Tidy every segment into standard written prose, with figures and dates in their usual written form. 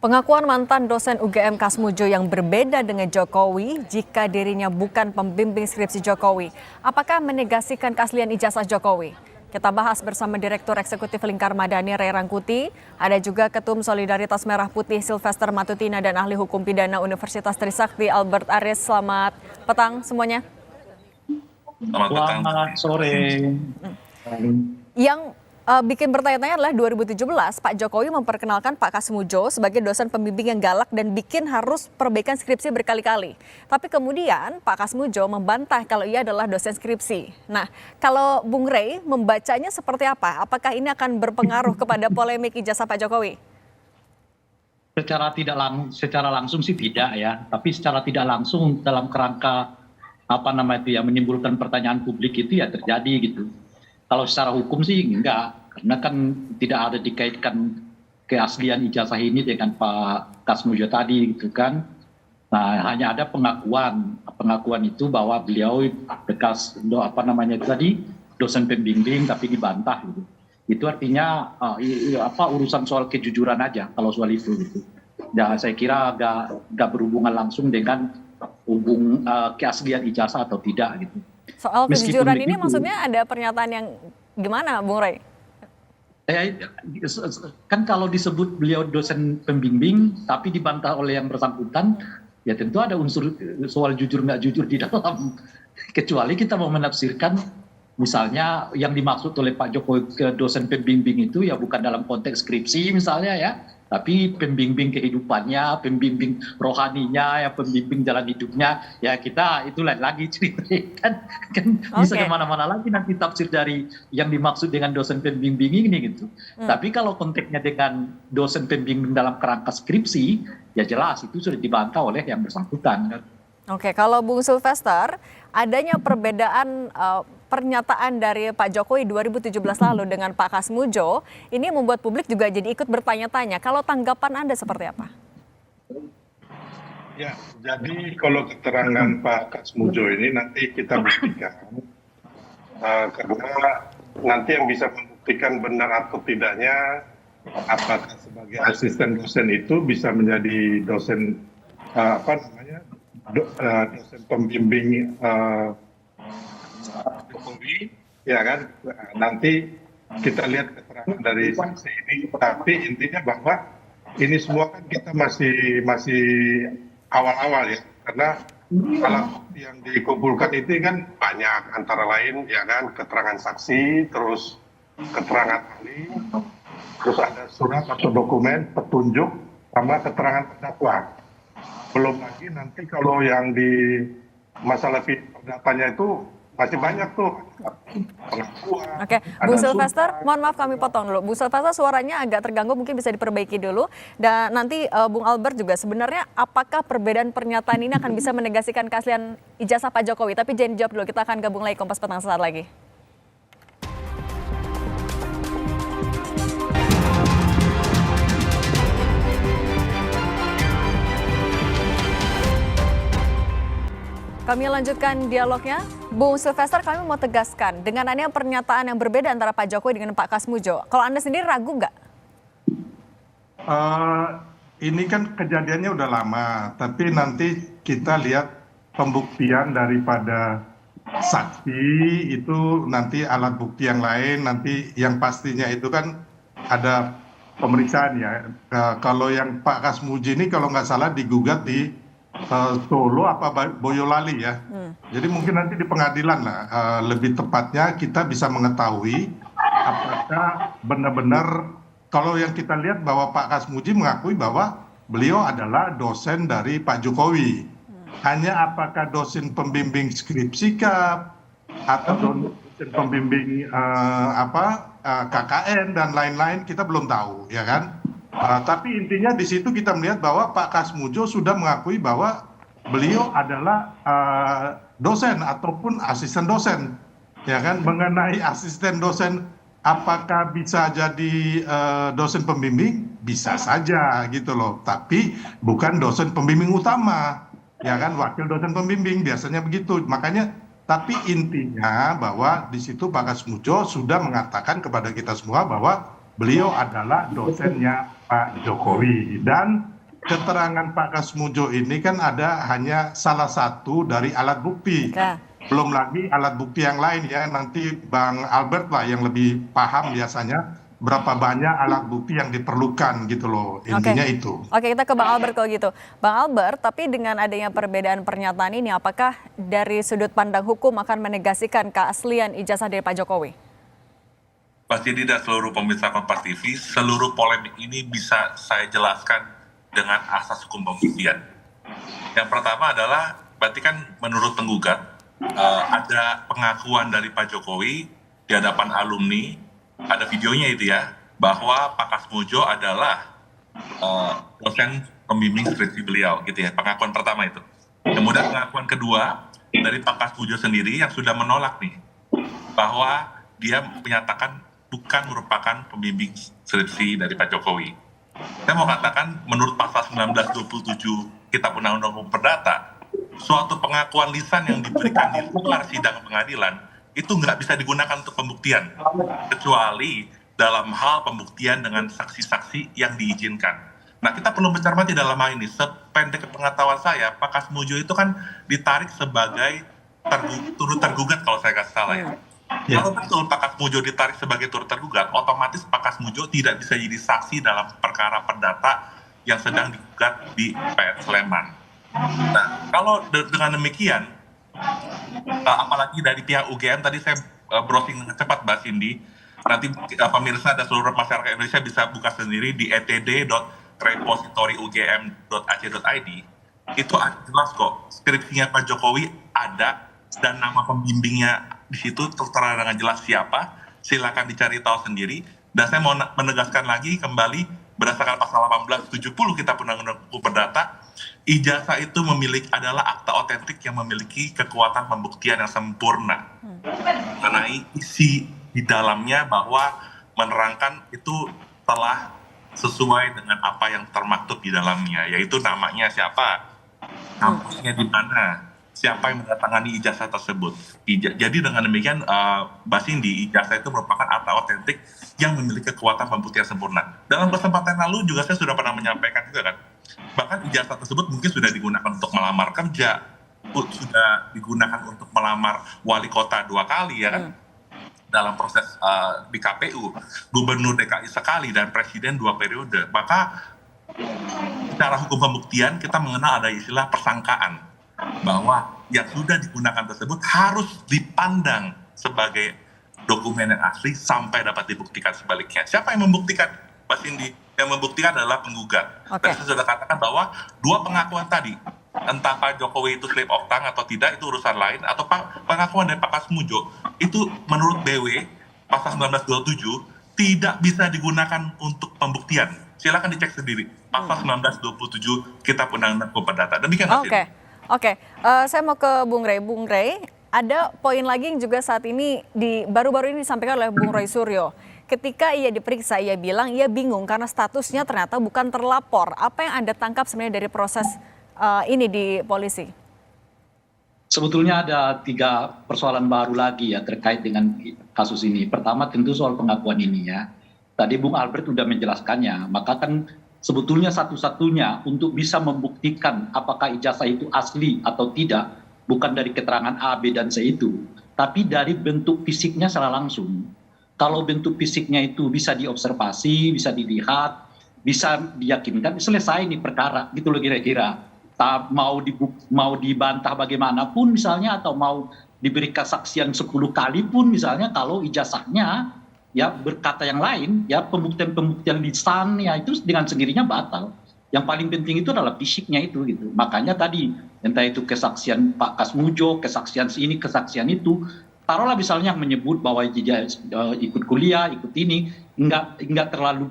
Pengakuan mantan dosen UGM Kasmujo yang berbeda dengan Jokowi jika dirinya bukan pembimbing skripsi Jokowi. Apakah menegasikan keaslian ijazah Jokowi? Kita bahas bersama Direktur Eksekutif Lingkar Madani Ray Rangkuti, ada juga Ketum Solidaritas Merah Putih Sylvester Matutina dan Ahli Hukum Pidana Universitas Trisakti Albert Aris. Selamat petang semuanya. Selamat sore. Yang bikin bertanya-tanya adalah 2017 Pak Jokowi memperkenalkan Pak Kasmujo sebagai dosen pembimbing yang galak dan bikin harus perbaikan skripsi berkali-kali. Tapi kemudian Pak Kasmujo membantah kalau ia adalah dosen skripsi. Nah, kalau Bung Ray membacanya seperti apa? Apakah ini akan berpengaruh kepada polemik ijazah Pak Jokowi? Secara langsung sih tidak ya, tapi secara tidak langsung dalam kerangka menimbulkan pertanyaan publik itu ya terjadi gitu. Kalau secara hukum sih enggak, karena kan tidak ada dikaitkan keaslian ijazah ini dengan Pak Kasmujo tadi gitu kan. Nah, hanya ada pengakuan itu bahwa beliau bekas dosen pembimbing tapi dibantah gitu. Itu artinya urusan soal kejujuran aja kalau soal itu gitu. Dan saya kira agak berhubungan langsung dengan keaslian ijazah atau tidak gitu. Soal kejujuran ini maksudnya ada pernyataan yang gimana, Bung Ray? Kan kalau disebut beliau dosen pembimbing tapi dibantah oleh yang bersangkutan, ya tentu ada unsur soal jujur nggak jujur di dalam. Kecuali kita mau menafsirkan misalnya yang dimaksud oleh Pak Jokowi ke dosen pembimbing itu ya bukan dalam konteks skripsi misalnya ya, tapi pembimbing kehidupannya, pembimbing rohaninya, ya pembimbing jalan hidupnya, ya kita itu lain lagi ceritanya kan bisa kemana-mana lagi nanti tafsir dari yang dimaksud dengan dosen pembimbing ini gitu. Tapi kalau konteksnya dengan dosen pembimbing dalam kerangka skripsi, ya jelas itu sudah dibantah oleh yang bersangkutan kan. Oke, kalau Bung Sylvester, adanya perbedaan pernyataan dari Pak Jokowi 2017 lalu dengan Pak Kasmujo, ini membuat publik juga jadi ikut bertanya-tanya. Kalau tanggapan Anda seperti apa? Ya, jadi kalau keterangan Pak Kasmujo ini nanti kita buktikan. Karena nanti yang bisa membuktikan benar atau tidaknya, apakah sebagai asisten dosen itu bisa menjadi dosen dosen pembimbing Jokowi, ya kan? Nanti kita lihat keterangan dari saksi ini. Tapi intinya bahwa ini semua kan kita masih awal-awal ya, karena alat bukti yang dikumpulkan itu kan banyak, antara lain ya kan keterangan saksi, terus keterangan ahli, terus ada surat atau dokumen petunjuk sama keterangan terdakwa. Belum lagi nanti kalau yang di masalah perdatanya itu masih banyak tuh pengakuan. Oke, Bu Sylvester, mohon maaf kami potong dulu. Bu Sylvester suaranya agak terganggu, mungkin bisa diperbaiki dulu. Dan nanti Bung Albert juga, sebenarnya apakah perbedaan pernyataan ini akan bisa menegasikan keaslian ijazah Pak Jokowi? Tapi jangan dijawab dulu, kita akan gabung lagi Kompas Petang sesaat lagi. Kami lanjutkan dialognya. Bung Sylvester, kami mau tegaskan, dengan adanya pernyataan yang berbeda antara Pak Jokowi dengan Pak Kasmujo, kalau Anda sendiri ragu nggak? Ini kan kejadiannya udah lama, tapi nanti kita lihat pembuktian daripada saksi itu, nanti alat bukti yang lain, nanti yang pastinya itu kan ada pemeriksaan ya. Kalau yang Pak Kasmujo ini kalau nggak salah digugat di Solo apa Boyolali ya. Jadi mungkin nanti di pengadilan lah lebih tepatnya kita bisa mengetahui apakah benar-benar, kalau yang kita lihat bahwa Pak Kasmujo mengakui bahwa beliau adalah dosen dari Pak Jokowi. Hanya apakah dosen pembimbing skripsi atau dosen pembimbing KKN dan lain-lain kita belum tahu ya kan. Tapi intinya di situ kita melihat bahwa Pak Kasmujo sudah mengakui bahwa beliau adalah dosen ataupun asisten dosen, ya kan. Mengenai asisten dosen, apakah bisa jadi dosen pembimbing? Bisa saja gitu loh. Tapi bukan dosen pembimbing utama, ya kan. Wakil dosen pembimbing biasanya begitu. Makanya, tapi intinya bahwa di situ Pak Kasmujo sudah mengatakan kepada kita semua bahwa beliau adalah dosennya Pak Jokowi. Dan keterangan Pak Kasmujo ini kan hanya salah satu dari alat bukti. Oke. Belum lagi alat bukti yang lain ya. Nanti Bang Albert lah yang lebih paham biasanya berapa banyak alat bukti yang diperlukan gitu loh. Intinya itu. Oke, kita ke Bang Albert kalau gitu. Bang Albert, tapi dengan adanya perbedaan pernyataan ini, apakah dari sudut pandang hukum akan menegasikan keaslian ijazah dari Pak Jokowi? Mas Didi dan seluruh pemirsa Kompas TV, seluruh polemik ini bisa saya jelaskan dengan asas hukum pembuktian. Yang pertama adalah, berarti kan menurut penggugat, ada pengakuan dari Pak Jokowi di hadapan alumni, ada videonya itu ya, bahwa Pak Kasmujo adalah dosen pembimbing skripsi beliau, gitu ya, pengakuan pertama itu. Kemudian pengakuan kedua dari Pak Kasmujo sendiri yang sudah menolak nih, bahwa dia menyatakan bukan merupakan pembimbing skripsi dari Pak Jokowi. Saya mau katakan, menurut pasal 1927 Kitab Undang-Undang Hukum Perdata, suatu pengakuan lisan yang diberikan di luar sidang pengadilan itu nggak bisa digunakan untuk pembuktian, kecuali dalam hal pembuktian dengan saksi-saksi yang diizinkan. Nah, kita perlu mencermati dalam hal ini. Sependek pengetahuan saya, Pak Kasmujo itu kan ditarik sebagai turut tergugat kalau saya nggak salah ya. Kalau betul Pak Kasmujo ditarik sebagai turut tergugat, otomatis Pak Kasmujo tidak bisa jadi saksi dalam perkara perdata yang sedang digugat di PN Sleman. Nah, kalau dengan demikian, apalagi dari pihak UGM, tadi saya browsing dengan cepat Mbak Cindy, nanti pemirsa dan seluruh masyarakat Indonesia bisa buka sendiri di etd.repositoriugm.ac.id, itu jelas kok, skripsinya Pak Jokowi ada, dan nama pembimbingnya di situ tertera dengan jelas siapa, silakan dicari tahu sendiri. Dan saya mau menegaskan lagi kembali, berdasarkan pasal 1870 Kitab Undang-Undang Hukum Perdata, ijazah itu adalah akta otentik yang memiliki kekuatan pembuktian yang sempurna mengenai isi di dalamnya, bahwa menerangkan itu telah sesuai dengan apa yang termaktub di dalamnya, yaitu namanya siapa, kampusnya di mana, siapa yang menandatangani ijazah tersebut. Jadi dengan demikian, Mbak Cindy, ijazah itu merupakan akta otentik yang memiliki kekuatan pembuktian sempurna. Dalam kesempatan lalu juga saya sudah pernah menyampaikan juga kan, bahkan ijazah tersebut mungkin sudah digunakan untuk melamar kerja, sudah digunakan untuk melamar wali kota 2 kali ya kan, dalam proses di KPU, gubernur DKI sekali, dan presiden 2 periode. Maka secara hukum pembuktian kita mengenal ada istilah persangkaan, bahwa yang sudah digunakan tersebut harus dipandang sebagai dokumen yang asli sampai dapat dibuktikan sebaliknya. Siapa yang membuktikan, Mbak Cindy? Yang membuktikan adalah penggugat. Dan saya sudah katakan bahwa 2 pengakuan tadi, entah Pak Jokowi itu slip of tongue atau tidak, itu urusan lain, atau pengakuan dari Pak Kasmujo, itu menurut BW, pasal 1927, tidak bisa digunakan untuk pembuktian. Silakan dicek sendiri, pasal 1927 Kitab Undang-Undang Hukum Perdata. Demikian, Mbak Cindy. Oke, saya mau ke Bung Rey. Bung Rey, ada poin lagi yang juga saat ini baru-baru ini disampaikan oleh Bung Roy Suryo. Ketika ia diperiksa, ia bilang ia bingung karena statusnya ternyata bukan terlapor. Apa yang Anda tangkap sebenarnya dari proses ini di polisi? Sebetulnya ada 3 persoalan baru lagi ya terkait dengan kasus ini. Pertama tentu soal pengakuan ini ya. Tadi Bung Albert sudah menjelaskannya, maka kan sebetulnya satu-satunya untuk bisa membuktikan apakah ijazah itu asli atau tidak, bukan dari keterangan A, B, dan C itu, tapi dari bentuk fisiknya secara langsung. Kalau bentuk fisiknya itu bisa diobservasi, bisa dilihat, bisa diyakinkan, selesai nih perkara, gitu loh kira-kira. Mau dibantah bagaimanapun misalnya, atau mau diberi kesaksian 10 kali pun misalnya, kalau ijazahnya ya berkata yang lain, ya pembuktian lisan ya itu dengan sendirinya batal. Yang paling penting itu adalah fisiknya itu gitu. Makanya tadi entah itu kesaksian Pak Kasmujo, kesaksian ini, kesaksian itu, taruhlah misalnya yang menyebut bahwa dia ikut kuliah, ikut ini, enggak terlalu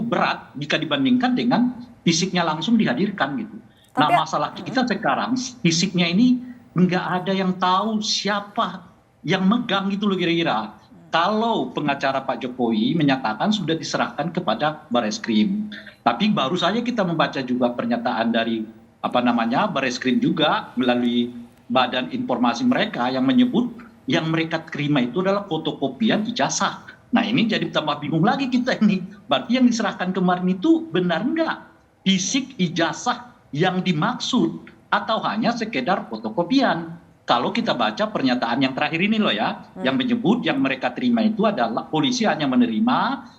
berat jika dibandingkan dengan fisiknya langsung dihadirkan gitu. Nah, masalah kita sekarang fisiknya ini enggak ada yang tahu siapa yang megang gitu loh kira-kira. Kalau pengacara Pak Jokowi menyatakan sudah diserahkan kepada Bareskrim, tapi baru saja kita membaca juga pernyataan dari Bareskrim juga melalui badan informasi mereka yang menyebut yang mereka terima itu adalah fotokopian ijazah. Nah ini jadi tambah bingung lagi kita ini. Berarti yang diserahkan kemarin itu benar enggak? fisik ijazah yang dimaksud atau hanya sekedar fotokopian. Kalau kita baca pernyataan yang terakhir ini loh ya, yang menyebut yang mereka terima itu adalah polisi hanya menerima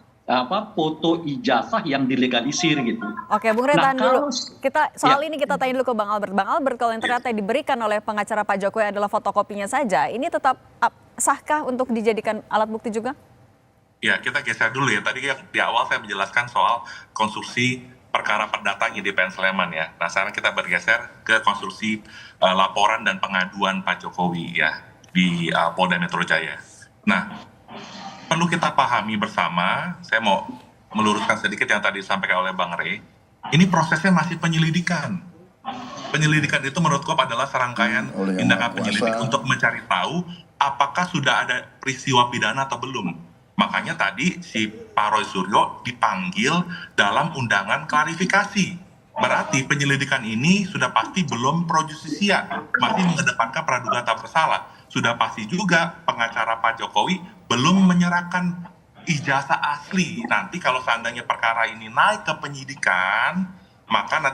foto ijazah yang dilegalisir gitu. Oke, Bung Rey, tahan dulu. Kita soal Ya. ini kita tanya dulu ke Bang Albert. Bang Albert, kalau yang ternyata diberikan oleh pengacara Pak Jokowi adalah fotokopinya saja, ini tetap sahkah untuk dijadikan alat bukti juga? Ya, kita geser dulu ya. Tadi di awal saya menjelaskan soal konstruksi perkara perdata IDPN Sleman ya. Nah, sekarang kita bergeser ke konstruksi laporan dan pengaduan Pak Jokowi ya di Polda Metro Jaya. Nah, perlu kita pahami bersama, saya mau meluruskan sedikit yang tadi disampaikan oleh Bang Rey, ini prosesnya masih penyelidikan. Penyelidikan itu menurutku adalah serangkaian tindakan penyelidik untuk mencari tahu apakah sudah ada peristiwa pidana atau belum. Makanya tadi si Pak Roy Suryo dipanggil dalam undangan klarifikasi. Berarti penyelidikan ini sudah pasti belum pro justisia, masih mengedepankan praduga tak bersalah. Sudah pasti juga pengacara Pak Jokowi belum menyerahkan ijazah asli. Nanti kalau seandainya perkara ini naik ke penyidikan, maka nanti